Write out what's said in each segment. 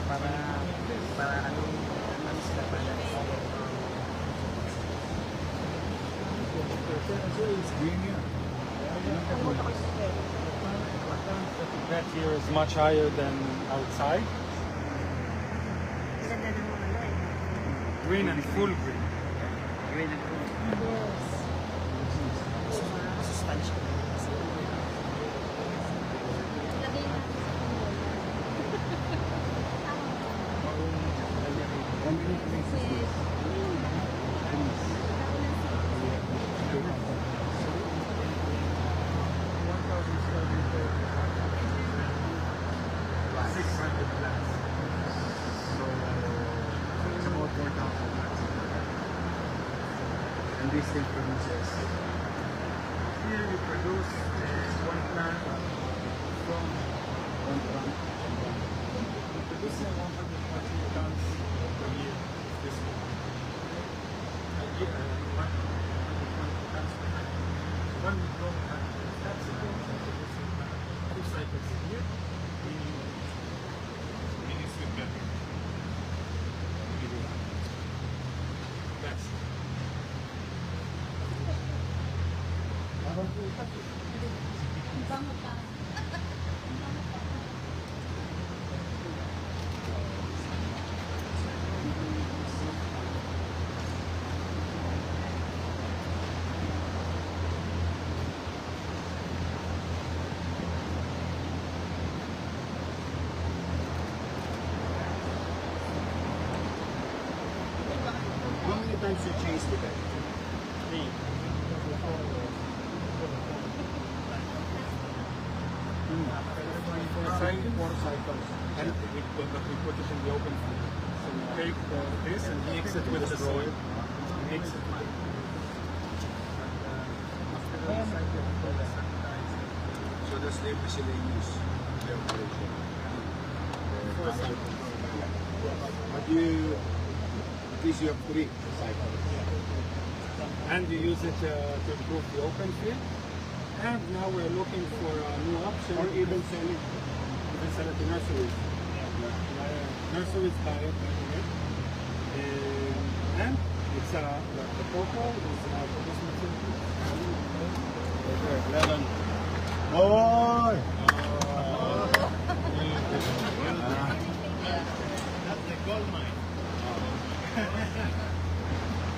para ano sila pala. That here is much higher than outside. Green and full green. Green and blue. Sustansya. And this thing produces. Here we produce one plant from One plant. we produce 120 tons per year. This one. A year, 120 tons per year. One we grow capsicum, producing 2 cycles a year. Mini sweet pepper. That's How many times you change the bed? 3. Four cycles. And we put it in the open field. So we take this and mix it with the soil. Mix it with So that's the miscellaneous operation. But you, at least you have 3 cycles. and you use it to improve the open field. And now we're looking for a new option. Or even sell it. Even sell it to nurseries. Nurseries buy it, and it's the purple is produced material. Level. Boy! That's the gold mine.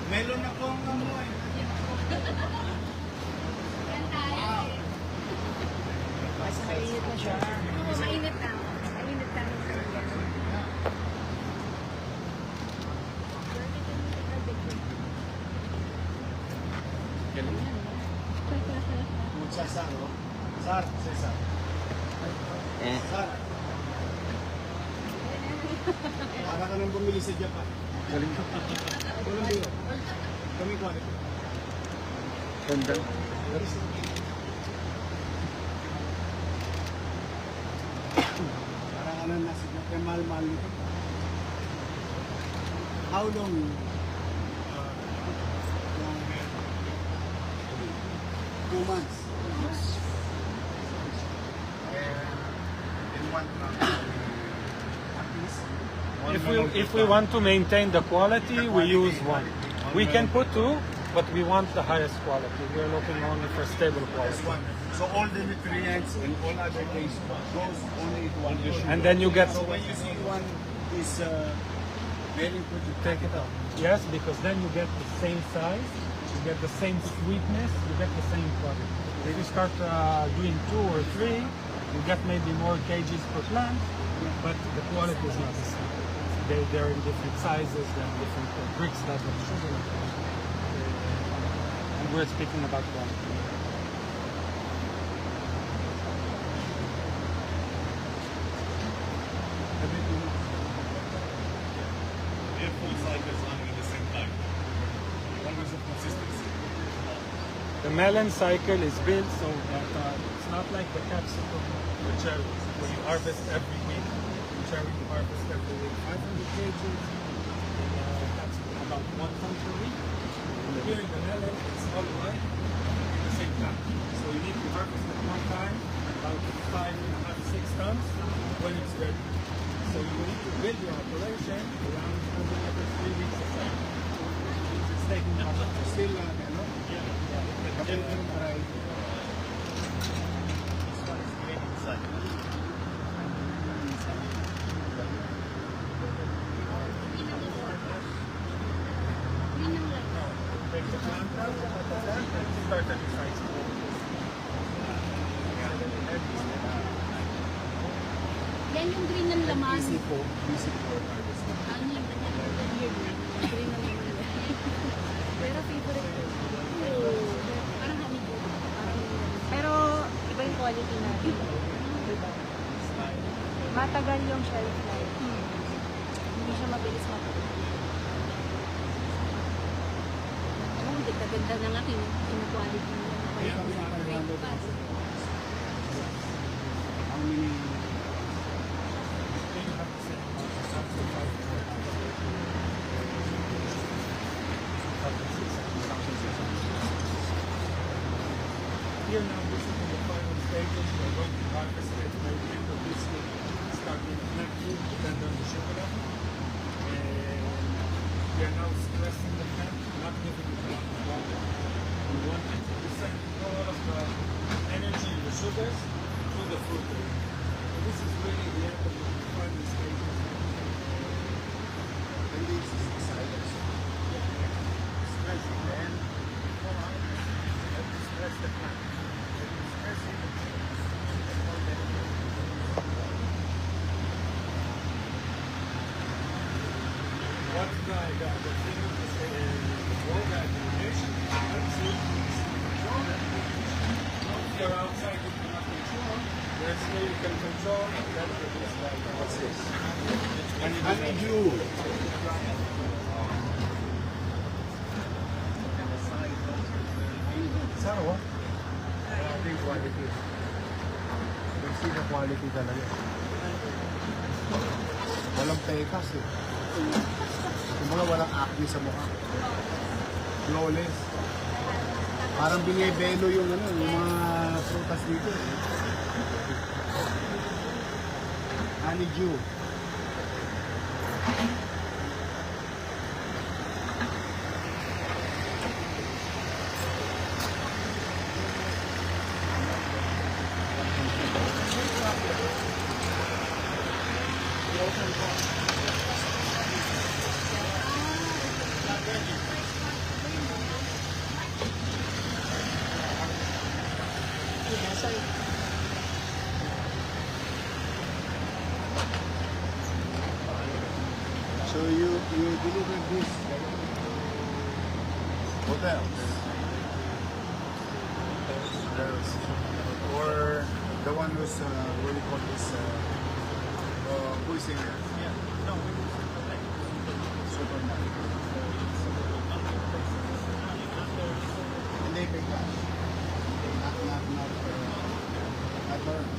Melon na po ang amoy. Mas mainit na siya. Oo, mainit na. Mainit na. Mucha Sar, no? Sar, Cesar. Sar. Para ka nang bumili sa Japan. Walang biro. Kami quality. Ganda. Parang ano nasa Japan, mahal-mahal nito. How long? Yung 2 months. In 1 month. If we want to maintain the quality, we use 1. We can put 2, but we want the highest quality. We're looking only for stable quality. So all the nutrients and all other things goes only into one dish. And then you get, So when you see one is very good, you take it out. yes, because then you get the same size, you get the same sweetness, you get the same product. If you start doing 2 or 3, you get maybe more kgs per plant, but the quality is not the same. They're in different sizes, they're different bricks that have sugar. And we're speaking about quality. Full cycles running at the same time. Always of consistency. The melon cycle is built so that it's not like the capsicum or cherries, where you harvest every week. Cherry you harvest every week. 500 kg, and that's about 1 ton per week. Here in the melon, it's all right at the same time. So you need to harvest at one time, about 5.5 to 6 tons when it's ready. So you need to build your operation around having every 3 weeks of time. It's taking much of this. Still, ano? Kapag yung aray. This one is green inside. Green ang light. Take the plant out, and start at the size. Yan yung green ng laman. Easy po harvesting. Ano yung weird na. Green ng laman. Pero favorite ko. Parang honeydew. Pero iba yung quality natin. Diba? Matagal yung shelf life. Hindi siya mabilis matuloy. Oo, ganda na nga kinu-quality mo. Kaya kami nakakaganda pa. How many? Here now, this is in the final stages. We're going to harvest it by the end of this week, starting next week, depend on the sugar. And we are now stressing the plant, not giving it a lot of water. We want it to send all of the energy and the sugars to the fruit. So this is really the end of the final stages. And this is the silence. Stressing the end, before harvest, you have to stress the plant. If you stress it, it's more beneficial. What's the thing is the road irrigation? That's it. If you're outside, you cannot control. There's here you can control, and that's what this like. What's this? Honeydew. Sarap. Grabe yung quality. Kasi na quality talaga. Walang pekas eh. Kumbaga walang acne sa mukha. Flawless. Parang binibelo yung ano, yung mga prutas dito. Honeydew. So you deliver this hotels, or the one who's what do you call this? Who is in here? Yeah. No, we will supermarket. Supermarket. And they pay cash. Not terms.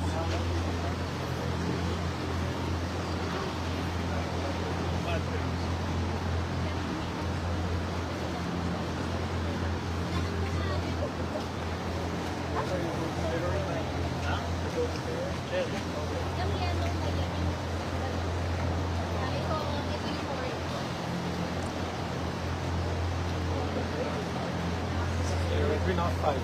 Yung yellow na yan. Ito yung orange. We're not five.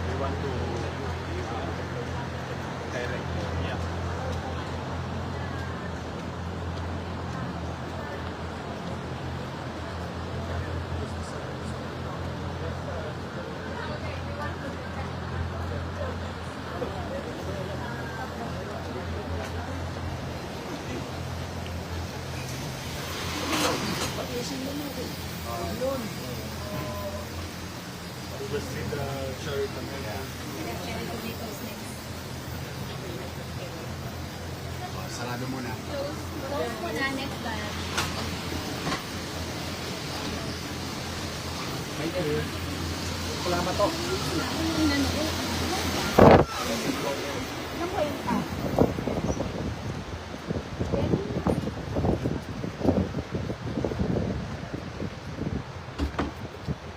We want to direct. Yeah. Let's see the cherry tomato. Cherry tomatoes next. Sarado muna. Close mo na next time. Salamat to. Anong kwenta?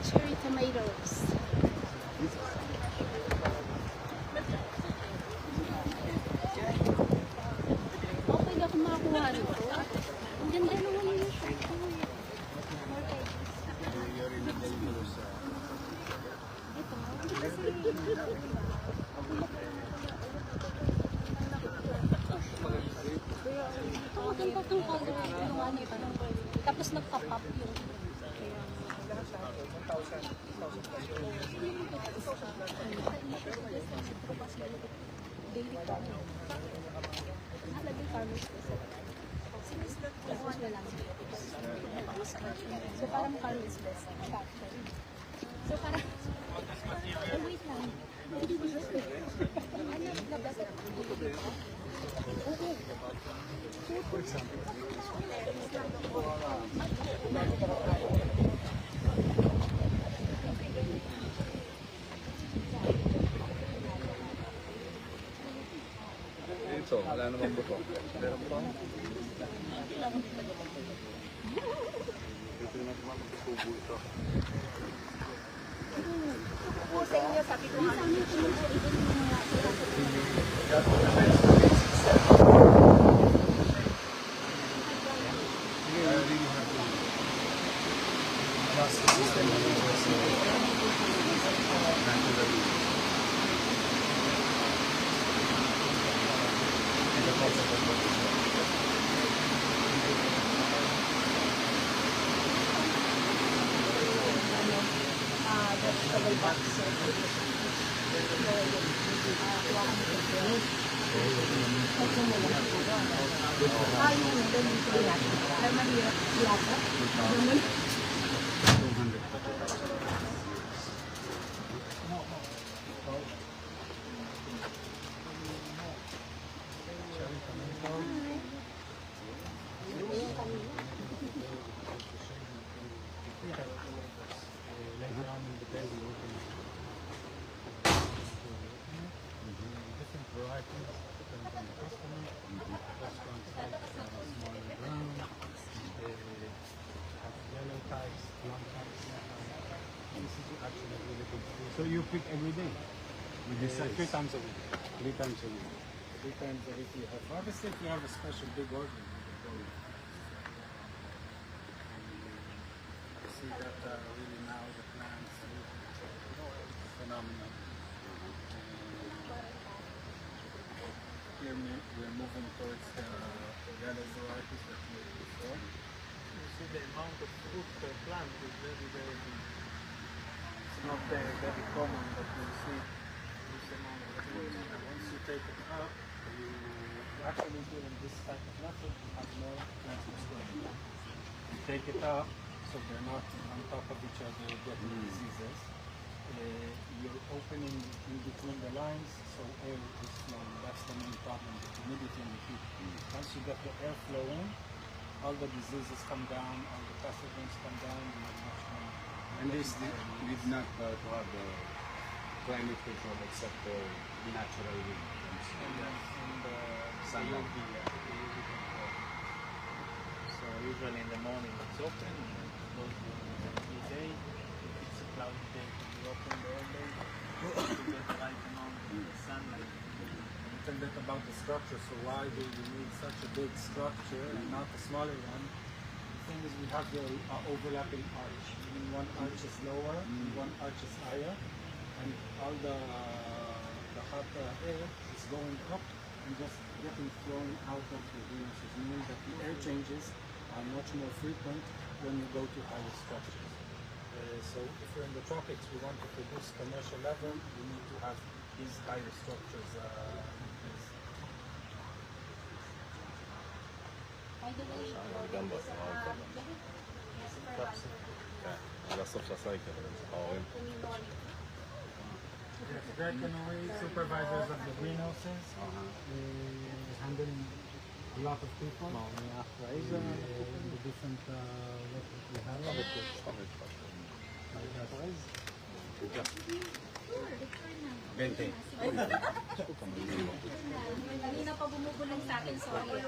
Cherry tomatoes. Okay, ako makakuha nito. Ang ganda naman yung shop ko. More pages. Ito, kasi... Oo, ganito itong color. Yung ano ito. Tapos nagpa-pop yung... Daily pop. Nakalagay farmers special. Tapos wala. So parang farmers special. So parang... Oh, wait lang. Ano, labas at Ito, wala namang buto. Meron pa. Ito yung magtubo ito. sa inyo, sabi ko nga. Just the system and just naturally. And the concept of what is Vegetable box. Yung doon dito natin. Ay, mahirap yata. Ganun. 200. Different varieties, depends on the customer. Restaurants like small and brown. Have yellow types, blonde types. This is actually a really good food. So you pick every day with this size? 3 times a week. 3 times a week. 3 times a week you have. Obviously, if you have a special big order, you can go. You see that really now the plants look phenomenal. Here we're moving towards the yellow varieties that we had before. You see the amount of fruit per plant is very, very big. It's not very common that you see this amount of fruit. And once you take it up, you actually doing this type of method, you have more plants of growing. You take it up, so they're not on top of each other getting diseases. You're opening in between the lines, so air is flowing. That's the main problem, the humidity and the heat. Once you get the air flowing, all the diseases come down, all the pathogens come down, and you're much more. And this did not to have the climate control except for natural wind. And Sunlight. UV control. So usually in the morning it's open, and then close every day. If it's a cloudy day, it will be open the whole day to get the right amount of sunlight. A little bit about the structure. So why do we need such a big structure and not a smaller one? The thing is we have the overlapping arch. Meaning one arch is lower, and one arch is higher, and all the hot air is going up and just getting thrown out of the greenhouses. Meaning that the air changes are much more frequent when you go to higher structures. So if we're in the tropics, we want to produce commercial level, we need to have these higher structures in place. By the way, על הסוף של הסייקל, ההורים. Yes, Greg Canoe, supervisors of the greenhouses, handling a lot of people. The different what we have. Like that. 20. Kanina pa bumubulong sa akin, sorry.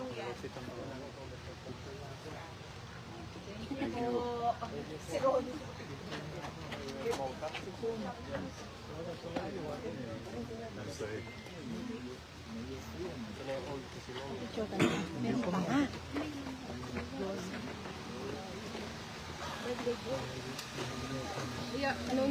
Si Ronnie. Meron pa nga. Yeah, no.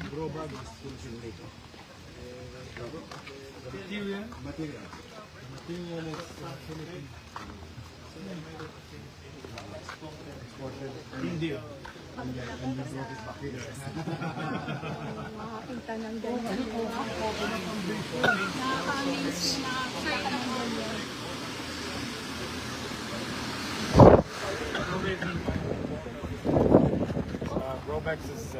Bro bag is Philippine made. Material is Philippine. Exported India. And we brought it back here. Makakita ng ganyan. Robex is